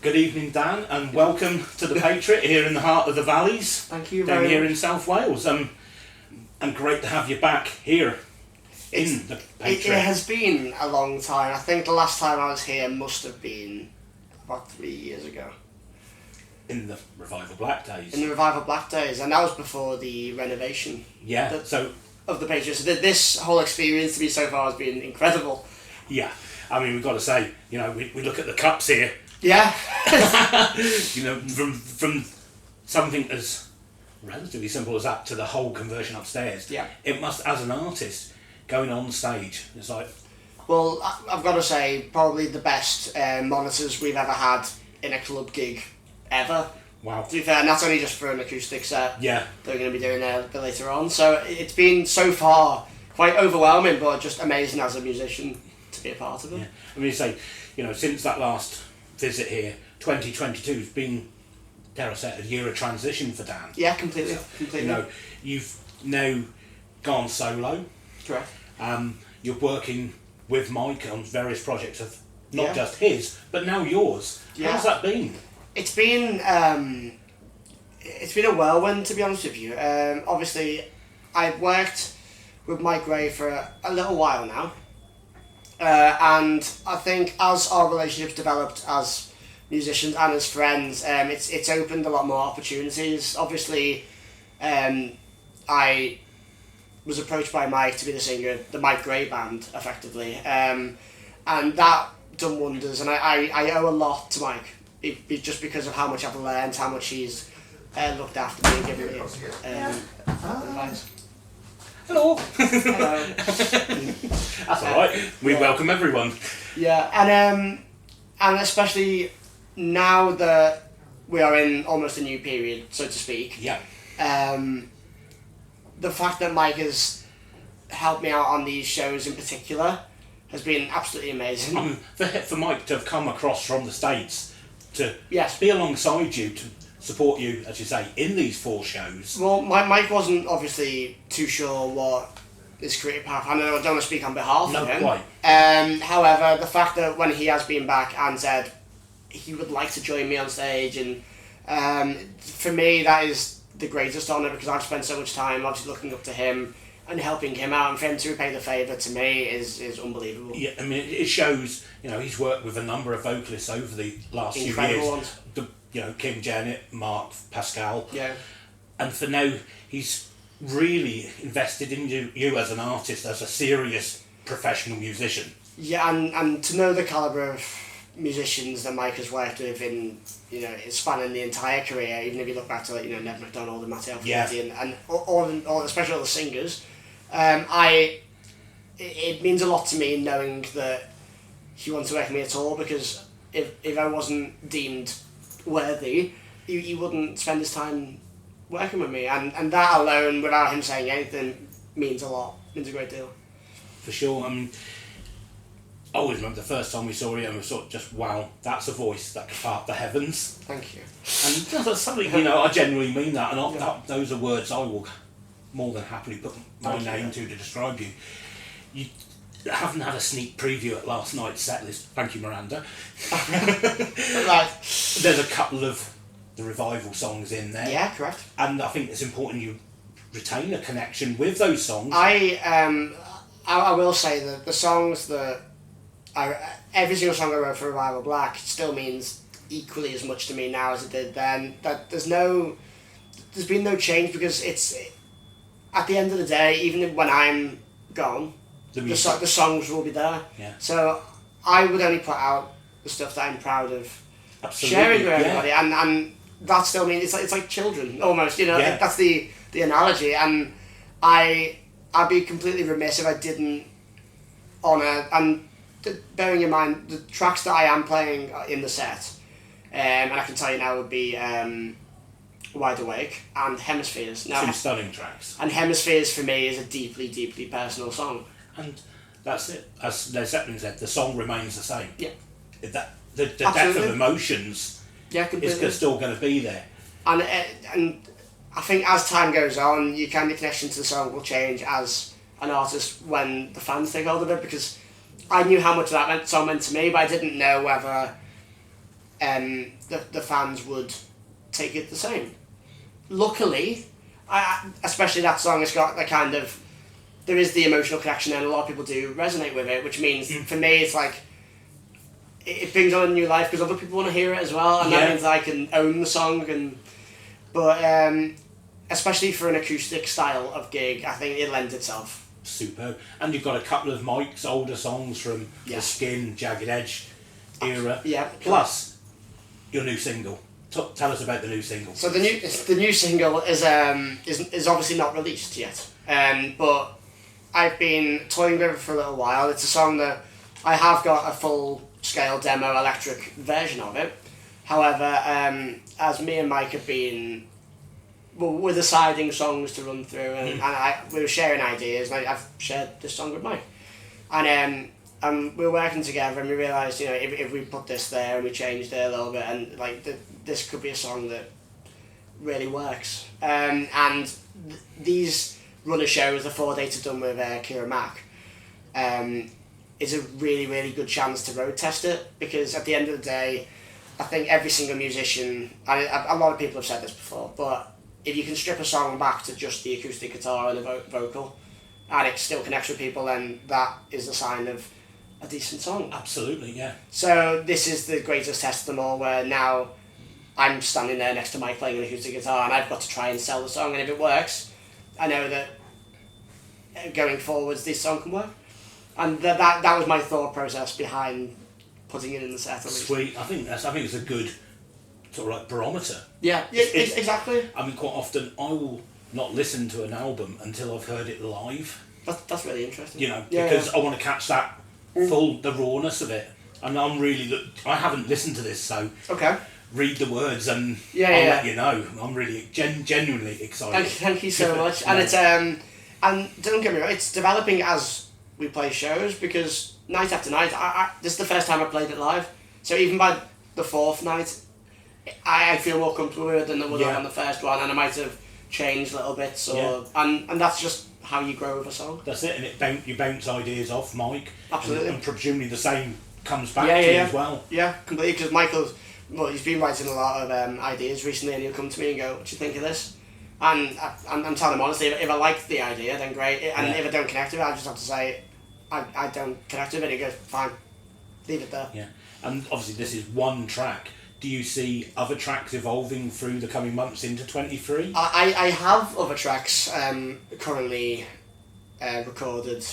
Good evening, Dan, and welcome to the Patriot here in the heart of the valleys. Thank you down very here much. in South Wales. And great to have you back here in the Patriot. It has been a long time. I think the last time I was here must have been about 3 years ago. In the Revival Black days. In the Revival Black days, and that was before the renovation. Yeah. Of the Patriot. So this whole experience to me so far has been incredible. Yeah. I mean, we've got to say, we look at the cups here. Yeah. From something as relatively simple as that to the whole conversion upstairs. Yeah. It must, as an artist, going on stage, it's like... Well, I've got to say, probably the best monitors we've ever had in a club gig ever. Wow. To be fair, and that's only just for an acoustic set. Yeah. They're going to be doing a bit later on. So it's been, so far, quite overwhelming, but just amazing as a musician to be a part of it. Yeah. I mean, you say, since that last visit here, 2022 has been, dare I say, a year of transition for Dan. Yeah, completely. You've now gone solo. Correct. You're working with Myke on various projects of not just his, but now yours. Yeah. How's that been? It's been a whirlwind, to be honest with you. Obviously, I've worked with Myke Gray for a little while now. And I think as our relationships developed as musicians and as friends, it's opened a lot more opportunities. Obviously, I was approached by Myke to be the singer, the Myke Gray band, effectively, and that done wonders. And I owe a lot to Myke, just because of how much I've learned, how much he's looked after me and given me advice. Hello. Hello. That's all right. We welcome everyone. Yeah, and especially now that we are in almost a new period, so to speak. Yeah. The fact that Myke has helped me out on these shows in particular has been absolutely amazing. For Myke to have come across from the States to Yes. be alongside you, to support you, as you say, in these 4 shows. Well, Myke wasn't obviously too sure what his career path. I don't want to speak on behalf of him. Quite. However, the fact that when he has been back and said he would like to join me on stage, and for me that is the greatest honour, because I've spent so much time obviously looking up to him and helping him out, and for him to repay the favour to me is unbelievable. Yeah, I mean, it shows. He's worked with a number of vocalists over the last Incredible few ones. years. Kim, Janet, Mark, Pascal. Yeah. And for now, he's really invested in you as an artist, as a serious professional musician. Yeah, and to know the calibre of musicians that Myke has worked with in, spanning the entire career, even if you look back to Ned MacDonald and Matteo Ferretti and all, especially all the singers, it means a lot to me knowing that he wants to work with me at all, because if I wasn't deemed worthy, he wouldn't spend his time working with me, and that alone, without him saying anything, means a lot, means a great deal. For sure. I mean, I always remember the first time we saw him, and we sort of just, wow, that's a voice that can part the heavens. Thank you. And that's something, I genuinely mean that, and those are words I will more than happily put my name to describe you. You haven't had a sneak preview at last night's set list. Thank you, Miranda. Right. There's a couple of the Revival songs in there. Yeah, correct. And I think it's important you retain a connection with those songs. I will say that the songs that every single song I wrote for Revival Black still means equally as much to me now as it did then. That there's been no change, because it's, at the end of the day, even when I'm gone, the songs will be there. Yeah. So I would only put out the stuff that I'm proud of Absolutely. sharing with everybody, and that still means it's like children almost. That's the analogy, and I'd be completely remiss if I didn't honour, and bearing in mind the tracks that I am playing in the set, and I can tell you now would be Wide Awake and Hemispheres. Now, 2 stunning tracks. And Hemispheres for me is a deeply, deeply personal song. And that's it. As Led Zeppelin said, the song remains the same. Yeah. The depth of emotions is still going to be there. And I think as time goes on, your kind of connection to the song will change as an artist when the fans take hold of it, because I knew how much that song meant to me, but I didn't know whether the fans would take it the same. Luckily, especially that song has got the kind of, there is the emotional connection and a lot of people do resonate with it, which means for me it's like, it brings on a new life because other people want to hear it as well, and that means I can own the song. But especially for an acoustic style of gig, I think it lends itself. Superb. And you've got a couple of Myke's older songs from the Skin, Jagged Edge era. Yeah. Plus your new single. Tell us about the new single. So the new single is obviously not released yet, but I've been toying with it for a little while. It's a song that I have got a full scale demo electric version of it. However, as me and Myke have been, we're deciding songs to run through, and we were sharing ideas, and I've shared this song with Myke, and we were working together, and we realised, if we put this there and we changed it a little bit, and this could be a song that really works. These runner shows, the 4 dates are done with Kira Mack, is a really, really good chance to road test it, because at the end of the day, I think every single musician, and a lot of people have said this before, but if you can strip a song back to just the acoustic guitar and the vocal, and it still connects with people, then that is a sign of a decent song. Absolutely, yeah. So this is the greatest test of them all, where now I'm standing there next to Myke playing an acoustic guitar, and I've got to try and sell the song, and if it works, I know that going forwards this song can work. And that was my thought process behind putting it in the set. Sweet. I think it's a good sort of barometer. Yeah, exactly. I mean, quite often I will not listen to an album until I've heard it live. That's really interesting. Because I want to catch that the rawness of it. And I haven't listened to this, so read the words and I'll let you know. I'm really genuinely excited. Thank you so much. And it's and don't get me wrong, it's developing as we play shows, because night after night, this is the first time I played it live. So even by the 4th night, I feel more comfortable with it than I would on the first one, and I might have changed little bits, and that's just how you grow with a song. That's it, and you bounce ideas off Myke. Absolutely. And presumably the same comes back to you as well. Yeah, completely, because he's been writing a lot of ideas recently, and he'll come to me and go, what do you think of this? And I'm telling him honestly, if I like the idea, then great, and if I don't connect with it, I just have to say, I don't connect with it. He goes, fine, leave it there. Yeah, and obviously this is one track. Do you see other tracks evolving through the coming months into 23? I have other tracks currently recorded,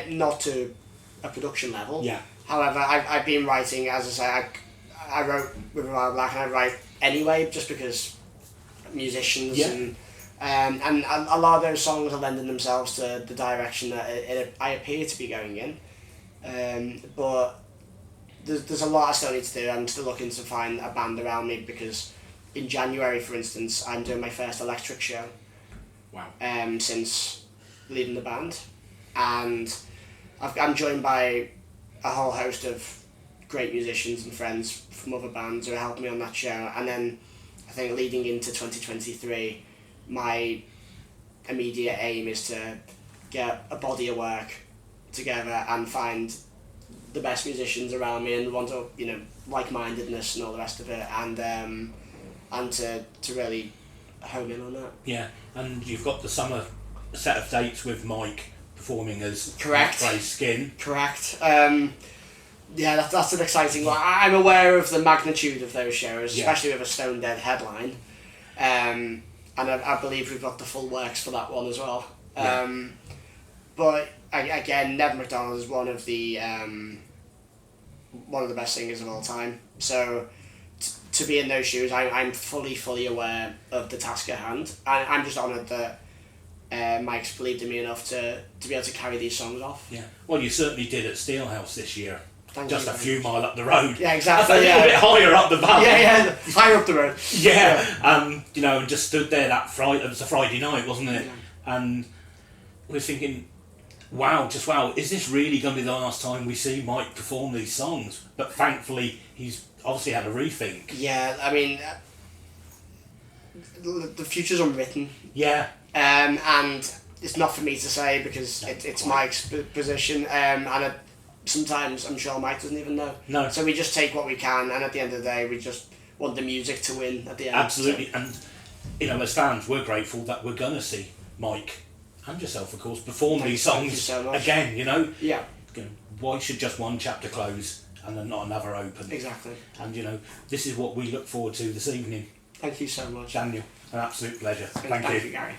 not to a production level. Yeah. However, I've been writing, as I say, I wrote with a while back, and I write anyway, just because musicians and a lot of those songs are lending themselves to the direction that I appear to be going in, but there's a lot I still need to do. I'm still looking to find a band around me, because in January, for instance, I'm doing my first electric show. Wow. Since leaving the band, and I'm joined by a whole host of great musicians and friends from other bands who are helping me on that show, and then I think leading into 2023, my immediate aim is to get a body of work together and find the best musicians around me, and want to, like-mindedness and all the rest of it, and to really hone in on that. Yeah, and you've got the summer set of dates with Myke performing as Correct. Myke Gray Skin. Correct. Yeah, that's an exciting one. I'm aware of the magnitude of those shows, especially with a Stone Dead headline. And I believe we've got the full works for that one as well. But again, Ned McDonald is one of the best singers of all time. So to be in those shoes, I'm fully aware of the task at hand. And I'm just honoured that Myke's believed in me enough to be able to carry these songs off. Yeah. Well, you certainly did at Steelhouse this year. Thank just you a few miles up the road. Yeah, exactly. A little bit higher up the valley. Yeah, higher up the road. Yeah. And just stood there that Friday. It was a Friday night, wasn't it? Yeah. And we were thinking, wow, is this really going to be the last time we see Myke perform these songs? But thankfully, he's obviously had a rethink. Yeah, I mean, the future's unwritten. Yeah. And it's not for me to say, because it's Myke's position, and sometimes I'm sure Myke doesn't even know. No. So we just take what we can, and at the end of the day, we just want the music to win at the end. Absolutely, So. and as fans, we're grateful that we're gonna see Myke and yourself, of course, perform these songs so again. Yeah. Why should just one chapter close and then not another open? Exactly. And this is what we look forward to this evening. Thank you so much, Daniel. An absolute pleasure. Thank you, Gary.